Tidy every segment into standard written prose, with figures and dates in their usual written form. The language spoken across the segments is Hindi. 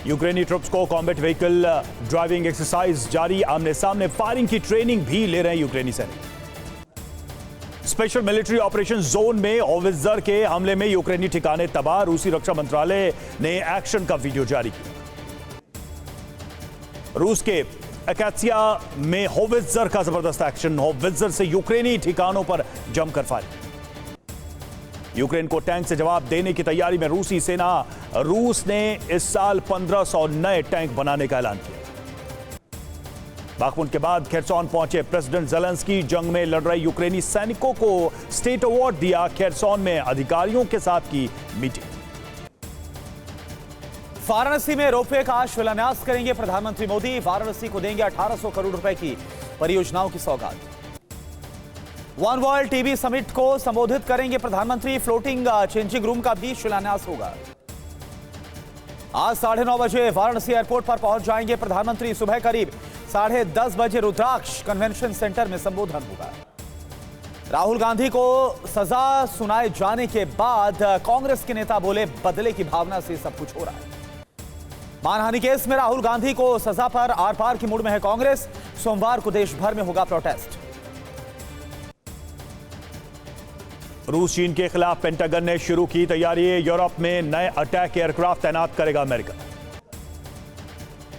यूक्रेनी ट्रुप्स को कॉम्बैट व्हीकल ड्राइविंग एक्सरसाइज जारी, आमने सामने फायरिंग की ट्रेनिंग भी ले रहे हैं यूक्रेनी सैनिक। स्पेशल मिलिट्री ऑपरेशन जोन में होवित्जर के हमले में यूक्रेनी ठिकाने तबाह, रूसी रक्षा मंत्रालय ने एक्शन का वीडियो जारी किया। रूस के अकात्सिया में होवित्जर का जबरदस्त एक्शन, होवित्जर से यूक्रेनी ठिकानों पर जमकर फायरिंग। यूक्रेन को टैंक से जवाब देने की तैयारी में रूसी सेना, रूस ने इस साल 1500 नए टैंक बनाने का ऐलान किया। बाखमुंड के बाद खेरसौन पहुंचे प्रेसिडेंट ज़ेलेंस्की, जंग में लड़ रहे यूक्रेनी सैनिकों को स्टेट अवार्ड दिया, खेरसौन में अधिकारियों के साथ की मीटिंग। वाराणसी में रोपवे का शिलान्यास करेंगे प्रधानमंत्री मोदी, वाराणसी को देंगे 1800 करोड़ रुपए की परियोजनाओं की सौगात। वन वर्ल्ड टीबी समिट को संबोधित करेंगे प्रधानमंत्री, फ्लोटिंग चेंजिंग रूम का भी शिलान्यास होगा। आज 9:30 बजे वाराणसी एयरपोर्ट पर पहुंच जाएंगे प्रधानमंत्री, सुबह करीब 10:30 बजे रुद्राक्ष कन्वेंशन सेंटर में संबोधन होगा। राहुल गांधी को सजा सुनाए जाने के बाद कांग्रेस के नेता बोले, बदले की भावना से सब कुछ हो रहा है। मानहानि केस में राहुल गांधी को सजा पर आर पार की मूड में है कांग्रेस, सोमवार को देश भर में होगा प्रोटेस्ट। रूस चीन के खिलाफ पेंटागन ने शुरू की तैयारी, यूरोप में नए अटैक एयरक्राफ्ट तैनात करेगा अमेरिका।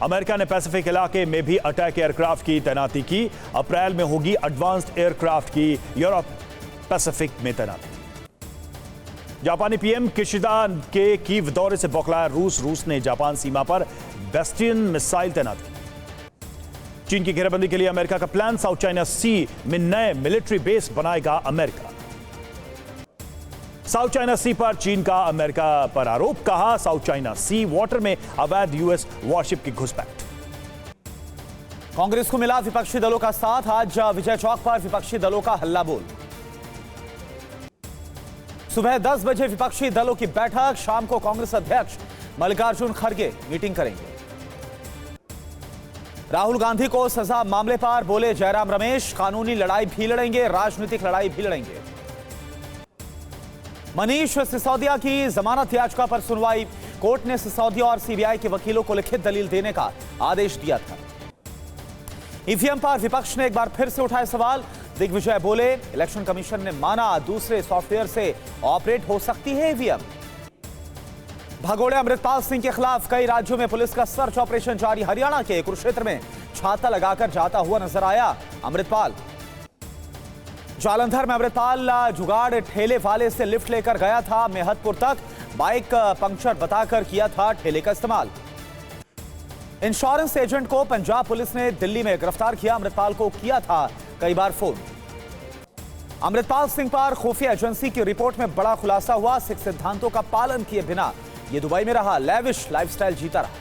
अमेरिका ने पैसिफिक इलाके में भी अटैक एयरक्राफ्ट की तैनाती की, अप्रैल में होगी एडवांस्ड एयरक्राफ्ट की यूरोप पैसिफिक में तैनाती। जापानी पीएम किशिदा के कीव दौरे से बौखलाया रूस, रूस ने जापान सीमा पर बेस्टियन मिसाइल तैनात की। चीन की घेराबंदी के लिए अमेरिका का प्लान, साउथ चाइना सी में नए मिलिट्री बेस बनाएगा अमेरिका। साउथ चाइना सी पर चीन का अमेरिका पर आरोप, कहा साउथ चाइना सी वाटर में अवैध यूएस वॉरशिप की घुसपैठ। कांग्रेस को मिला विपक्षी दलों का साथ, आज विजय चौक पर विपक्षी दलों का हल्ला बोल। सुबह 10 बजे विपक्षी दलों की बैठक, शाम को कांग्रेस अध्यक्ष मल्लिकार्जुन खड़गे मीटिंग करेंगे। राहुल गांधी को सजा मामले पर बोले जयराम रमेश, कानूनी लड़ाई भी लड़ेंगे, राजनीतिक लड़ाई भी लड़ेंगे। मनीष सिसोदिया की जमानत याचिका पर सुनवाई, कोर्ट ने सिसोदिया और सीबीआई के वकीलों को लिखित दलील देने का आदेश दिया था। ईवीएम पर विपक्ष ने एक बार फिर से उठाए सवाल, दिग्विजय बोले इलेक्शन कमीशन ने माना दूसरे सॉफ्टवेयर से ऑपरेट हो सकती है ईवीएम। भगोड़े अमृतपाल सिंह के खिलाफ कई राज्यों में पुलिस का सर्च ऑपरेशन जारी, हरियाणा के कुरुक्षेत्र में छाता लगाकर जाता हुआ नजर आया अमृतपाल। जालंधर में अमृतपाल जुगाड़ ठेले वाले से लिफ्ट लेकर गया था मेहतपुर तक, बाइक पंक्चर बताकर किया था ठेले का इस्तेमाल। इंश्योरेंस एजेंट को पंजाब पुलिस ने दिल्ली में गिरफ्तार किया, अमृतपाल को किया था कई बार फोन। अमृतपाल सिंह पर खुफिया एजेंसी की रिपोर्ट में बड़ा खुलासा हुआ, 6 सिद्धांतों का पालन किए बिना यह दुबई में रहा, लेविश लाइफस्टाइल जीता रहा।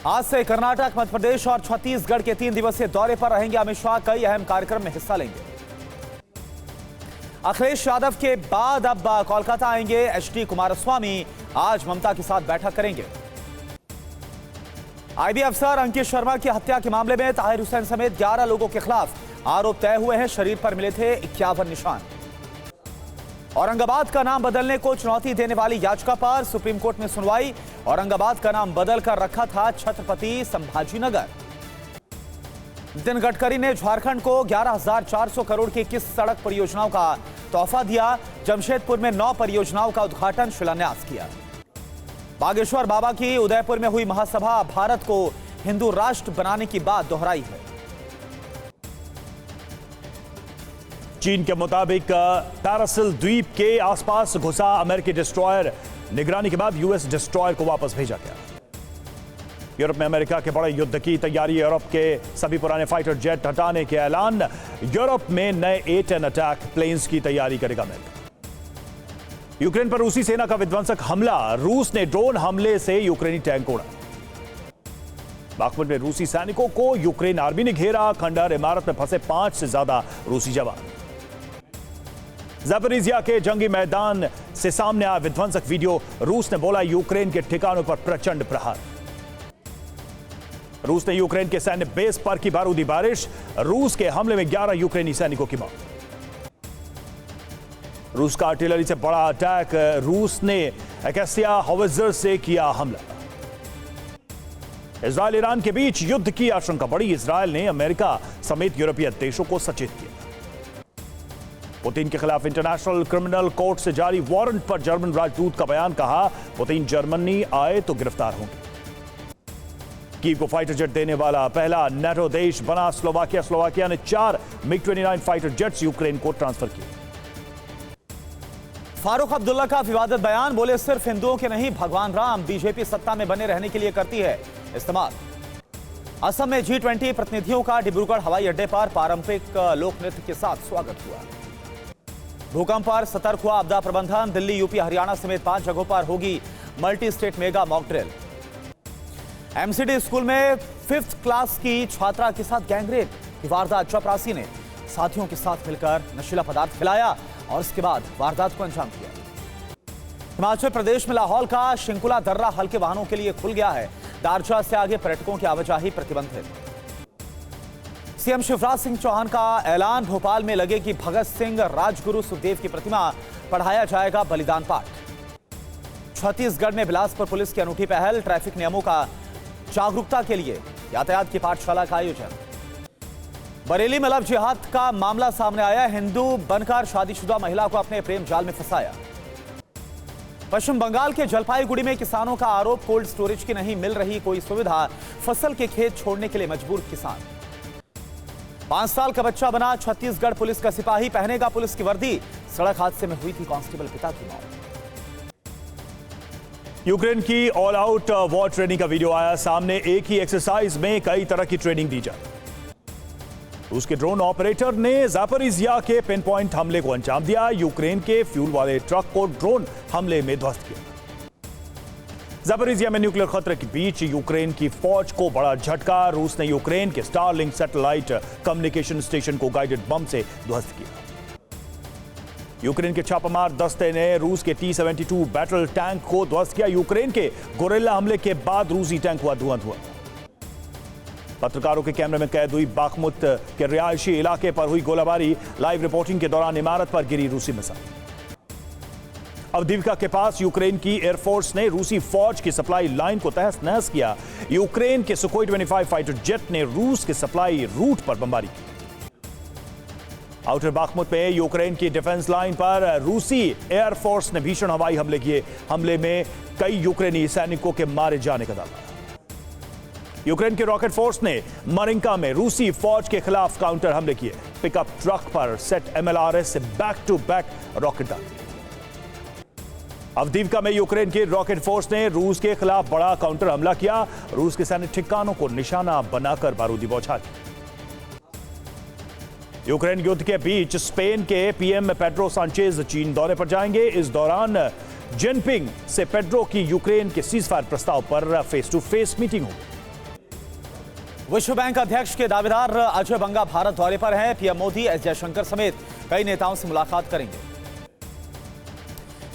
आज से कर्नाटक, मध्य प्रदेश और छत्तीसगढ़ के 3 दिवसीय दौरे पर रहेंगे अमित शाह, कई अहम कार्यक्रम में हिस्सा लेंगे। अखिलेश यादव के बाद अब कोलकाता आएंगे एचडी कुमारस्वामी, आज ममता के साथ बैठक करेंगे। आईबी अफसर अंकित शर्मा की हत्या के मामले में ताहिर हुसैन समेत 11 लोगों के खिलाफ आरोप तय हुए हैं, शरीर पर मिले थे 51 निशान। औरंगाबाद का नाम बदलने को चुनौती देने वाली याचिका पर सुप्रीम कोर्ट में सुनवाई, औरंगाबाद का नाम बदलकर रखा था छत्रपति संभाजीनगर। नितिन गडकरी ने झारखंड को 11,400 करोड़ की किस सड़क परियोजनाओं का तोहफा दिया, जमशेदपुर में 9 परियोजनाओं का उद्घाटन शिलान्यास किया। बागेश्वर बाबा की उदयपुर में हुई महासभा, भारत को हिंदू राष्ट्र बनाने की बात दोहराई है। चीन के मुताबिक पैरासिल द्वीप के आसपास घुसा अमेरिकी डिस्ट्रॉयर, निगरानी के बाद यूएस डिस्ट्रॉयर को वापस भेजा गया। यूरोप में अमेरिका के बड़े युद्ध की तैयारी, यूरोप के सभी पुराने फाइटर जेट हटाने के ऐलान, यूरोप में नए A-10 अटैक प्लेन्स की तैयारी करेगा अमेरिका। यूक्रेन पर रूसी सेना का विध्वंसक हमला, रूस ने ड्रोन हमले से यूक्रेनी टैंक उड़ा। बाखमुंड में रूसी सैनिकों को यूक्रेन आर्मी ने घेरा, खंडहर इमारत में फंसे 5 से ज्यादा रूसी जवान। ज़ैपोरिज़िया के जंगी मैदान से सामने आया विध्वंसक वीडियो, रूस ने बोला यूक्रेन के ठिकानों पर प्रचंड प्रहार। रूस ने यूक्रेन के सैन्य बेस पर की बारूदी बारिश, रूस के हमले में 11 यूक्रेनी सैनिकों की मौत। रूस का आर्टिलरी से बड़ा अटैक, रूस ने अकात्सिया होवित्जर से किया हमला। इजरायल ईरान के बीच युद्ध की आशंका बढ़ी। इजरायल ने अमेरिका समेत यूरोपीय देशों को सचेत किया। पुतिन के खिलाफ इंटरनेशनल क्रिमिनल कोर्ट से जारी वारंट पर जर्मन राजदूत का बयान, कहा पुतिन जर्मनी आए तो गिरफ्तार होंगे। कीव को फाइटर जेट देने वाला पहला नेटो देश बना स्लोवाकिया। स्लोवाकिया ने 4 MiG-29 फाइटर जेट्स यूक्रेन को ट्रांसफर किए। फारूक अब्दुल्ला का विवादित बयान, बोले सिर्फ हिंदुओं के नहीं भगवान राम बीजेपी सत्ता में बने रहने के लिए करती है इस्तेमाल। असम में G20 प्रतिनिधियों का डिब्रूगढ़ हवाई अड्डे पर पारंपरिक लोक नृत्य के साथ स्वागत हुआ। भूकंप पर सतर्क हुआ आपदा प्रबंधन। दिल्ली, यूपी, हरियाणा समेत 5 जगहों पर होगी multi state mega mock drill. MCD school में 5th क्लास की छात्रा के साथ गैंगरेप की वारदात। चपरासी ने साथियों के साथ मिलकर नशीला पदार्थ खिलाया और इसके बाद वारदात को अंजाम दिया। हिमाचल प्रदेश में लाहौल का शिंकुला दर्रा हल्के वाहनों के लिए खुल गया है। दारचा से आगे पर्यटकों की आवाजाही प्रतिबंधित। सीएम शिवराज सिंह चौहान का ऐलान, भोपाल में लगेगी भगत सिंह राजगुरु सुखदेव की प्रतिमा, पढ़ाया जाएगा बलिदान पाठ। छत्तीसगढ़ में बिलासपुर पुलिस की अनूठी पहल, ट्रैफिक नियमों का जागरूकता के लिए यातायात की पाठशाला का आयोजन। बरेली में लव जिहाद का मामला सामने आया, हिंदू बनकर शादीशुदा महिला को अपने प्रेम जाल में फंसाया। पश्चिम बंगाल के जलपाईगुड़ी में किसानों का आरोप, कोल्ड स्टोरेज की नहीं मिल रही कोई सुविधा, फसल के खेत छोड़ने के लिए मजबूर किसान। 5 साल का बच्चा बना छत्तीसगढ़ पुलिस का सिपाही, पहनेगा पुलिस की वर्दी, सड़क हादसे में हुई थी कांस्टेबल पिता की मौत। यूक्रेन की ऑल आउट वॉर ट्रेनिंग का वीडियो आया सामने। एक ही एक्सरसाइज में कई तरह की ट्रेनिंग दी जाए। उसके ड्रोन ऑपरेटर ने ज़ापोरिज़िया के पिन पॉइंट हमले को अंजाम दिया। यूक्रेन के फ्यूल वाले ट्रक को ड्रोन हमले में ध्वस्त किया। ज़ापोरिज़िया में न्यूक्लियर खतरे के बीच यूक्रेन की फौज को बड़ा झटका। रूस ने यूक्रेन के स्टारलिंक सैटेलाइट कम्युनिकेशन स्टेशन को गाइडेड बम से ध्वस्त किया। यूक्रेन के छापामार दस्ते ने रूस के T-72 बैटल टैंक को ध्वस्त किया। यूक्रेन के गोरिल्ला हमले के बाद रूसी टैंक हुआ धुआं-धुआं। पत्रकारों के कैमरे में कैद हुई बाखमुत के रिहायशी इलाके पर हुई गोलाबारी। लाइव रिपोर्टिंग के दौरान इमारत पर गिरी रूसी मिसाइल। अवदीविका के पास यूक्रेन की एयरफोर्स ने रूसी फौज की सप्लाई लाइन को तहस नहस किया। यूक्रेन के सुखोई 25 फाइटर जेट ने रूस के सप्लाई रूट पर बमबारी की। आउटर बाखमुत में यूक्रेन की डिफेंस लाइन पर रूसी एयरफोर्स ने भीषण हवाई हमले किए। हमले में कई यूक्रेनी सैनिकों के मारे जाने का दावा। यूक्रेन की रॉकेट फोर्स ने मरिंका में रूसी फौज के खिलाफ काउंटर हमले किए। पिकअप ट्रक पर सेट MLRS से बैक टू बैक रॉकेट डाले। अवदीविका में यूक्रेन की रॉकेट फोर्स ने रूस के खिलाफ बड़ा काउंटर हमला किया। रूस के सैन्य ठिकानों को निशाना बनाकर बारूदी बौछार की। यूक्रेन युद्ध के बीच स्पेन के पीएम पेड्रो सांचेज चीन दौरे पर जाएंगे। इस दौरान जिनपिंग से पेड्रो की यूक्रेन के सीजफायर प्रस्ताव पर फेस टू फेस मीटिंग होगी। विश्व बैंक अध्यक्ष के दावेदार अजय बंगा भारत दौरे पर हैं। पीएम मोदी एस जयशंकर समेत कई नेताओं से मुलाकात करेंगे।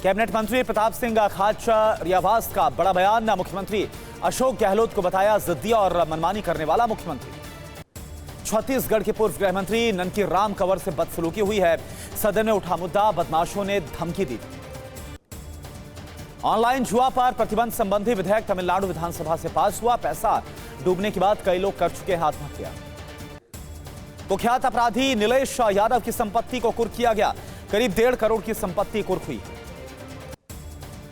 कैबिनेट मंत्री प्रताप सिंह खाचरियावास का बड़ा बयान, मुख्यमंत्री अशोक गहलोत को बताया जिद्दी और मनमानी करने वाला मुख्यमंत्री। छत्तीसगढ़ के पूर्व गृह मंत्री ननकी राम कंवर से बदसलूकी हुई है। सदन में उठा मुद्दा, बदमाशों ने धमकी दी। ऑनलाइन जुआ पर प्रतिबंध संबंधी विधेयक तमिलनाडु विधानसभा से पास हुआ। पैसा डूबने के बाद कई लोग कर चुके हैं आत्महत्या। कुख्यात अपराधी नीलेश यादव की संपत्ति को कुर्क किया गया। करीब 1.5 करोड़ की संपत्ति कुर्क हुई।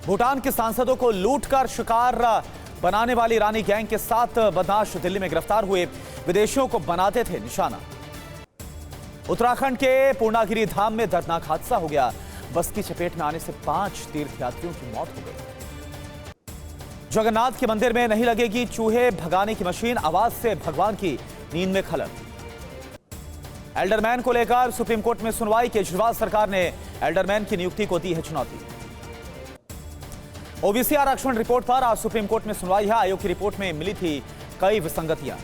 भूटान के सांसदों को लूटकर शिकार बनाने वाली रानी गैंग के 7 बदमाश दिल्ली में गिरफ्तार हुए। विदेशियों को बनाते थे निशाना। उत्तराखंड के पूर्णागिरी धाम में दर्दनाक हादसा हो गया। बस की चपेट में आने से 5 तीर्थयात्रियों की मौत हो गई। जगन्नाथ के मंदिर में नहीं लगेगी चूहे भगाने की मशीन, आवाज से भगवान की नींद में खलल। एल्डरमैन को लेकर सुप्रीम कोर्ट में सुनवाई। केजरीवाल सरकार ने एल्डरमैन की नियुक्ति को दी है चुनौती। ओबीसी आरक्षण रिपोर्ट पर आज सुप्रीम कोर्ट में सुनवाई है। आयोग की रिपोर्ट में मिली थी कई विसंगतियां।